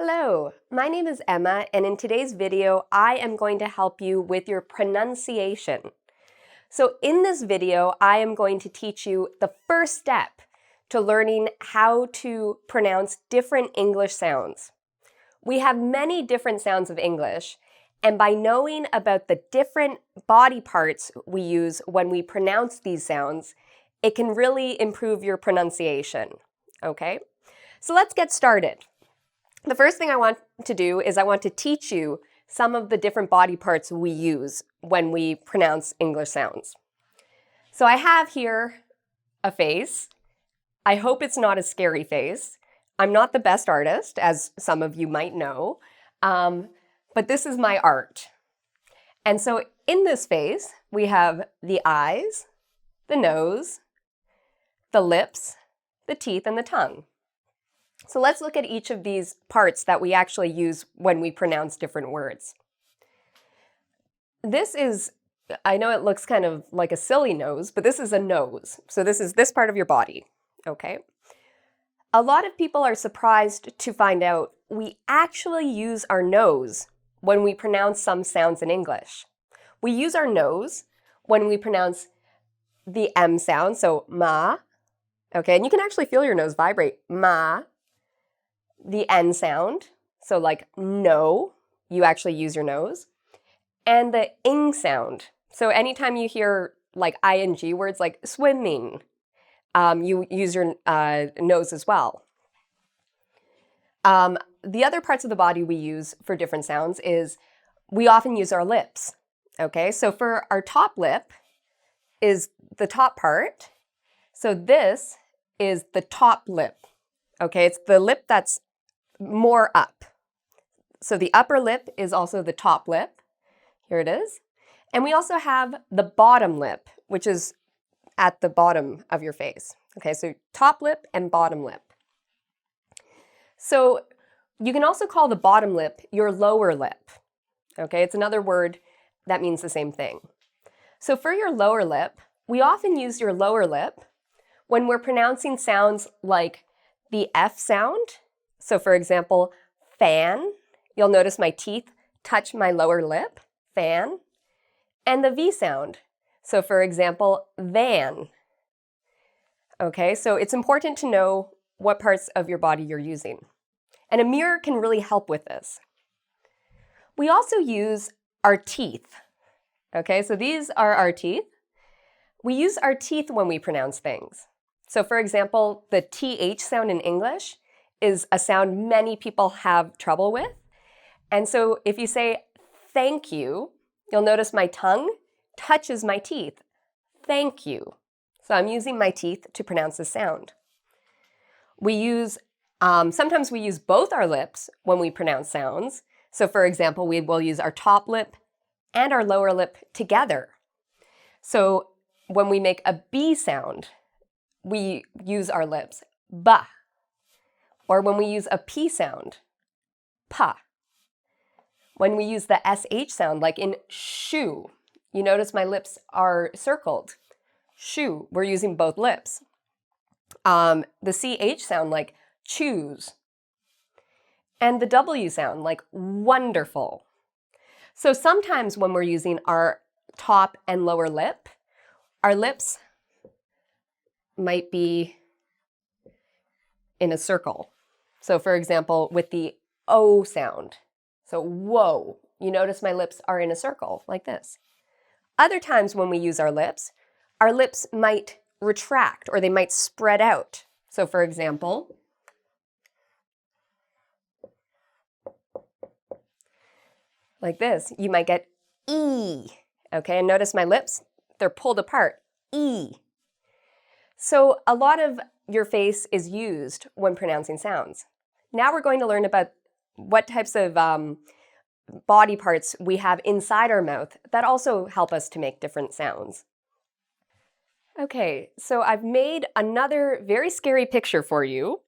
Hello, my name is Emma, and in today's video, I am going to help you with your pronunciation. So in this video, I am going to teach you the first step to learning how to pronounce different English sounds. We have many different sounds of English, and by knowing about the different body parts we use when we pronounce these sounds, it can really improve your pronunciation, okay? So let's get started. The first thing I want to do is I want to teach you some of the different body parts we use when we pronounce English sounds. So I have here a face. I hope it's not a scary face. I'm not the best artist, as some of you might know, but this is my art. And so in this face, we have the eyes, the nose, the lips, the teeth, and the tongue. So let's look at each of these parts that we actually use when we pronounce different words. This is, I know it looks kind of like a silly nose, but this is a nose. So this is this part of your body, okay? A lot of people are surprised to find out we actually use our nose when we pronounce some sounds in English. We use our nose when we pronounce the M sound, so ma, okay? And you can actually feel your nose vibrate, ma. The N sound, so like no, you actually use your nose, and the ing sound. So anytime you hear like ing words like swimming, you use your nose as well. The other parts of the body we use for different sounds is we often use our lips. Okay, so for our top lip is the top part. So this is the top lip. Okay, it's the lip that's more up. So the upper lip is also the top lip. Here it is. And we also have the bottom lip, which is at the bottom of your face. Okay, so top lip and bottom lip. So you can also call the bottom lip your lower lip. Okay, it's another word that means the same thing. So for your lower lip, we often use your lower lip when we're pronouncing sounds like the F sound. So for example, fan, you'll notice my teeth touch my lower lip, fan, and the V sound. So for example, van. Okay, so it's important to know what parts of your body you're using. And a mirror can really help with this. We also use our teeth. Okay, so these are our teeth. We use our teeth when we pronounce things. So for example, the TH sound in English is a sound many people have trouble with. And so if you say thank you, you'll notice my tongue touches my teeth. Thank you. So I'm using my teeth to pronounce the sound. We use, sometimes we use both our lips when we pronounce sounds. So for example, we will use our top lip and our lower lip together. So when we make a B sound, we use our lips, ba. Or when we use a P sound, pa. When we use the SH sound, like in shoe, you notice my lips are circled. Shoe, we're using both lips. The CH sound, like choose. And the W sound, like wonderful. So sometimes when we're using our top and lower lip, our lips might be in a circle. So for example, with the O sound, so whoa, you notice my lips are in a circle like this. Other times when we use our lips might retract or they might spread out. So for example, like this, you might get E. Okay, and notice my lips, they're pulled apart, E. So a lot of your face is used when pronouncing sounds. Now we're going to learn about what types of body parts we have inside our mouth that also help us to make different sounds. Okay, so I've made another very scary picture for you.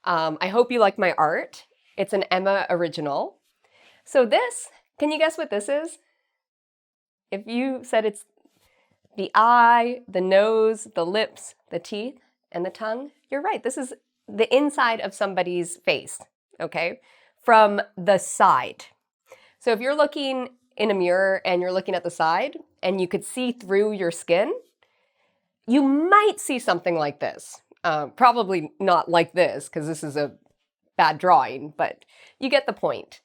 I hope you like my art. It's an Emma original. So this, can you guess what this is? If you said it's the eye, the nose, the lips, the teeth, and the tongue, you're right. This is the inside of somebody's face, okay? from the side. So if you're looking in a mirror and you're looking at the side and you could see through your skin, you might see something like this. Probably not like this, because this is a bad drawing, but you get the point.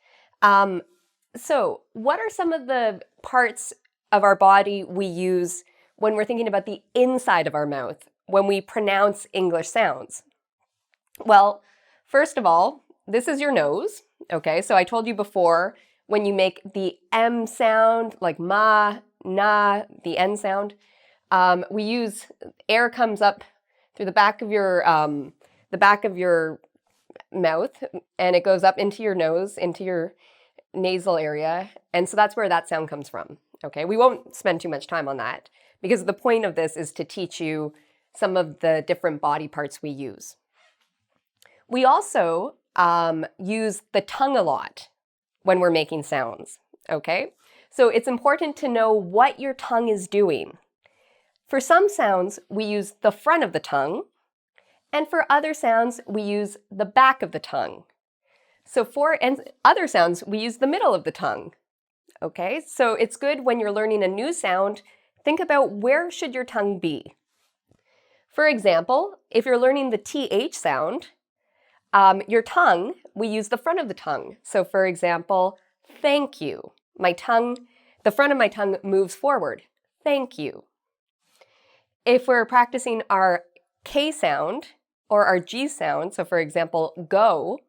So what are some of the parts of our body we use when we're thinking about the inside of our mouth, when we pronounce English sounds? Well, first of all, this is your nose, okay? So I told you before, when you make the M sound, like ma, na, the N sound, we use, air comes up through the back of your mouth, and it goes up into your nose, into your nasal area, and so that's where that sound comes from, okay? We won't spend too much time on that, because the point of this is to teach you some of the different body parts we use. We also use the tongue a lot when we're making sounds, okay? So it's important to know what your tongue is doing. For some sounds, we use the front of the tongue, and for other sounds, we use the back of the tongue. So for other sounds, we use the middle of the tongue, okay? So it's good when you're learning a new sound, think about where should your tongue be. For example, if you're learning the TH sound, your tongue, we use the front of the tongue. So for example, thank you. My tongue, the front of my tongue moves forward. Thank you. If we're practicing our K sound or our G sound, so for example, go,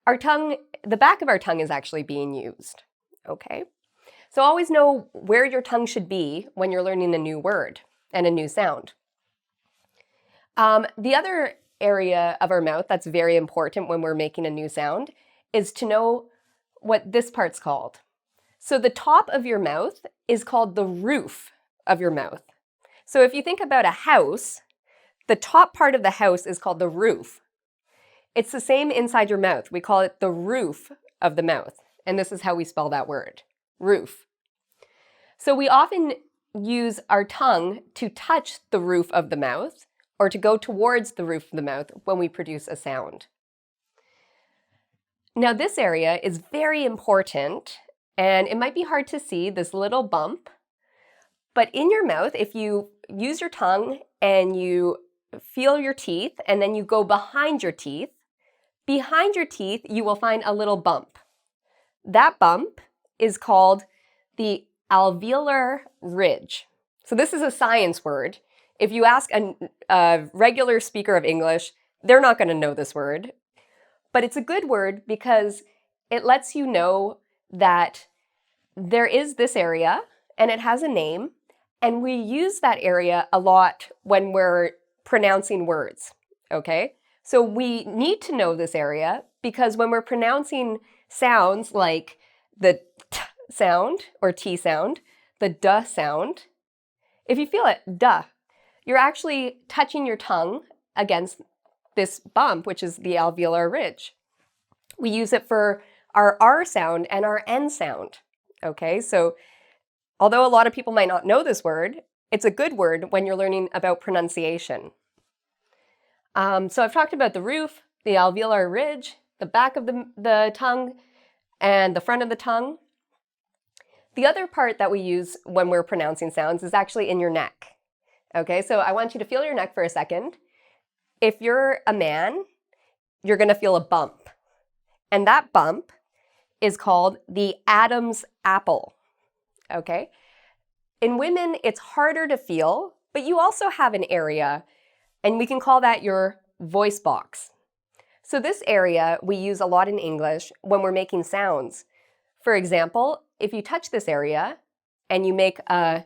our tongue, the back of our tongue is actually being used, okay? So always know where your tongue should be when you're learning a new word and a new sound. The other area of our mouth that's very important when we're making a new sound is to know what this part's called. So the top of your mouth is called the roof of your mouth. So if you think about a house, the top part of the house is called the roof. It's the same inside your mouth. We call it the roof of the mouth. And this is how we spell that word, roof. So we often use our tongue to touch the roof of the mouth or to go towards the roof of the mouth when we produce a sound. Now this area is very important, and it might be hard to see this little bump, but in your mouth, if you use your tongue and you feel your teeth and then you go behind your teeth you will find a little bump. That bump is called the alveolar ridge. So this is a science word. If you ask a regular speaker of English, they're not going to know this word. But it's a good word because it lets you know that there is this area and it has a name, and we use that area a lot when we're pronouncing words, okay? So we need to know this area because when we're pronouncing sounds like the t sound or T sound, the duh sound, if you feel it, duh, you're actually touching your tongue against this bump, which is the alveolar ridge. We use it for our R sound and our N sound, okay? So although a lot of people might not know this word, it's a good word when you're learning about pronunciation. So I've talked about the roof, the alveolar ridge, the back of the tongue, and the front of the tongue. The other part that we use when we're pronouncing sounds is actually in your neck. Okay, so I want you to feel your neck for a second. If you're a man, you're going to feel a bump. And that bump is called the Adam's apple. Okay? In women, it's harder to feel, but you also have an area, and we can call that your voice box. So this area we use a lot in English when we're making sounds. For example, if you touch this area and you make a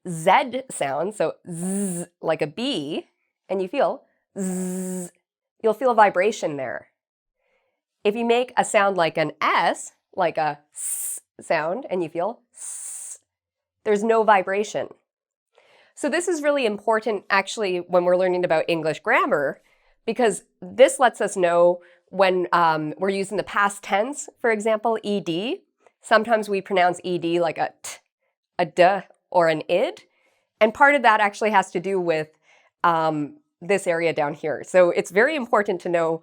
Z sound, so Z like a B, and you feel Z, you'll feel vibration there. If you make a sound like an S, like a S sound, and you feel S, there's no vibration. So this is really important actually when we're learning about English grammar, because this lets us know when we're using the past tense, for example, ed. Sometimes we pronounce ed like a t, a d, or an id. And part of that actually has to do with this area down here. So it's very important to know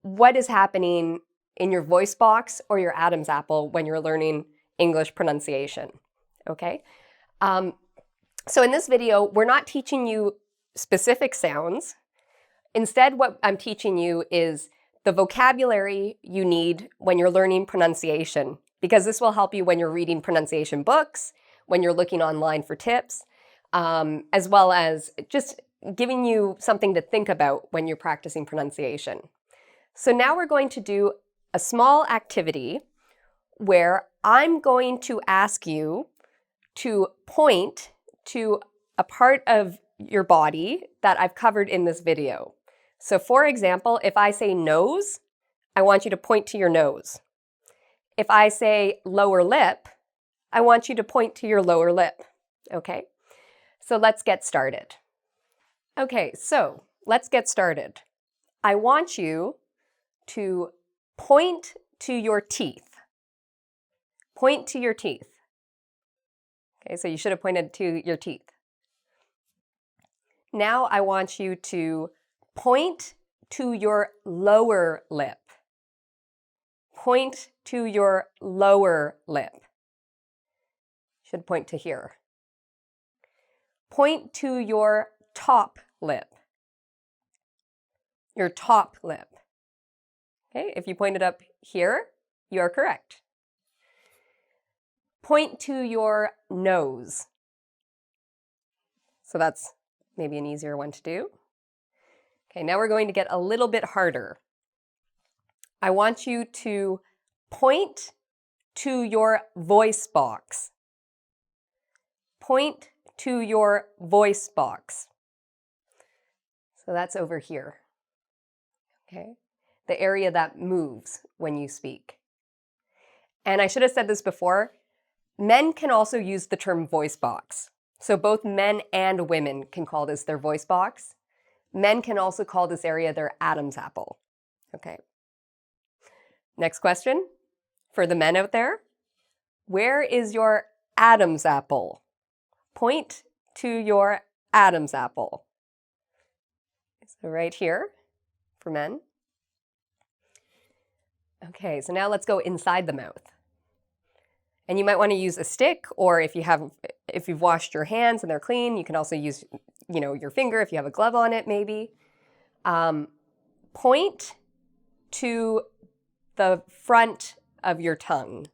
what is happening in your voice box or your Adam's apple when you're learning English pronunciation, okay? So in this video, we're not teaching you specific sounds. Instead, what I'm teaching you is the vocabulary you need when you're learning pronunciation, because this will help you when you're reading pronunciation books, when you're looking online for tips, as well as just giving you something to think about when you're practicing pronunciation. So now we're going to do a small activity where I'm going to ask you to point to a part of your body that I've covered in this video. So for example, if I say nose, I want you to point to your nose. If I say lower lip, I want you to point to your lower lip, okay? So let's get started. Okay, so let's get started. I want you to point to your teeth. Point to your teeth. Okay, so you should have pointed to your teeth. Now I want you to point to your lower lip. Point to your lower lip. Should point to here. Point to your top lip. Your top lip. Okay, if you pointed up here, you are correct. Point to your nose. So that's maybe an easier one to do. Okay, now we're going to get a little bit harder. I want you to point to your voice box. Point to your voice box. So that's over here. Okay, the area that moves when you speak. And I should have said this before, men can also use the term voice box. So both men and women can call this their voice box. Men can also call this area their Adam's apple. Okay. Next question for the men out there. Where is your Adam's apple? Point to your Adam's apple. So right here for men. Okay, so now let's go inside the mouth. And you might want to use a stick, or if you've washed your hands and they're clean, you can also use, your finger if you have a glove on it, maybe. Point to the front of your tongue.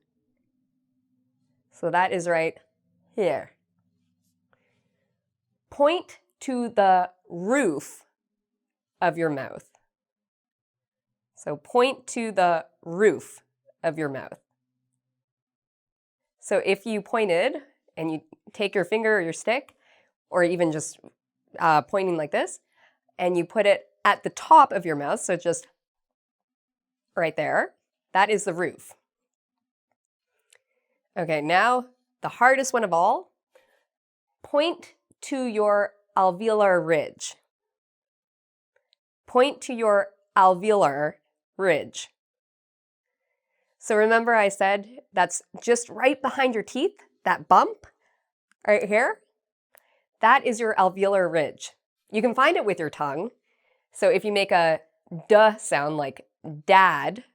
So that is right here. Point to the roof of your mouth. So point to the roof of your mouth. So if you pointed and you take your finger or your stick, or even just pointing like this, and you put it at the top of your mouth, so just right there, that is the roof. Okay, now the hardest one of all, point to your alveolar ridge. Point to your alveolar ridge. So remember I said that's just right behind your teeth, that bump right here? That is your alveolar ridge. You can find it with your tongue. So if you make a duh sound like dad,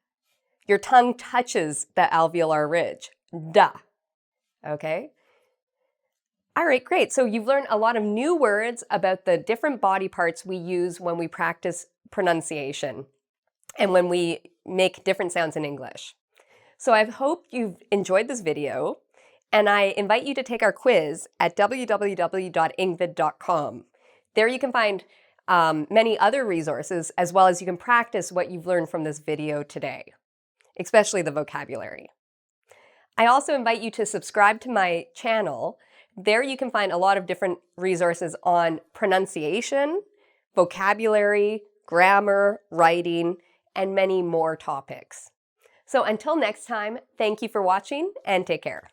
your tongue touches the alveolar ridge. Duh. Okay? All right, great. So you've learned a lot of new words about the different body parts we use when we practice pronunciation and when we make different sounds in English. So I hope you've enjoyed this video, and I invite you to take our quiz at www.engvid.com. There you can find many other resources, as well as you can practice what you've learned from this video today, especially the vocabulary. I also invite you to subscribe to my channel. There you can find a lot of different resources on pronunciation, vocabulary, grammar, writing, and many more topics. So until next time, thank you for watching and take care.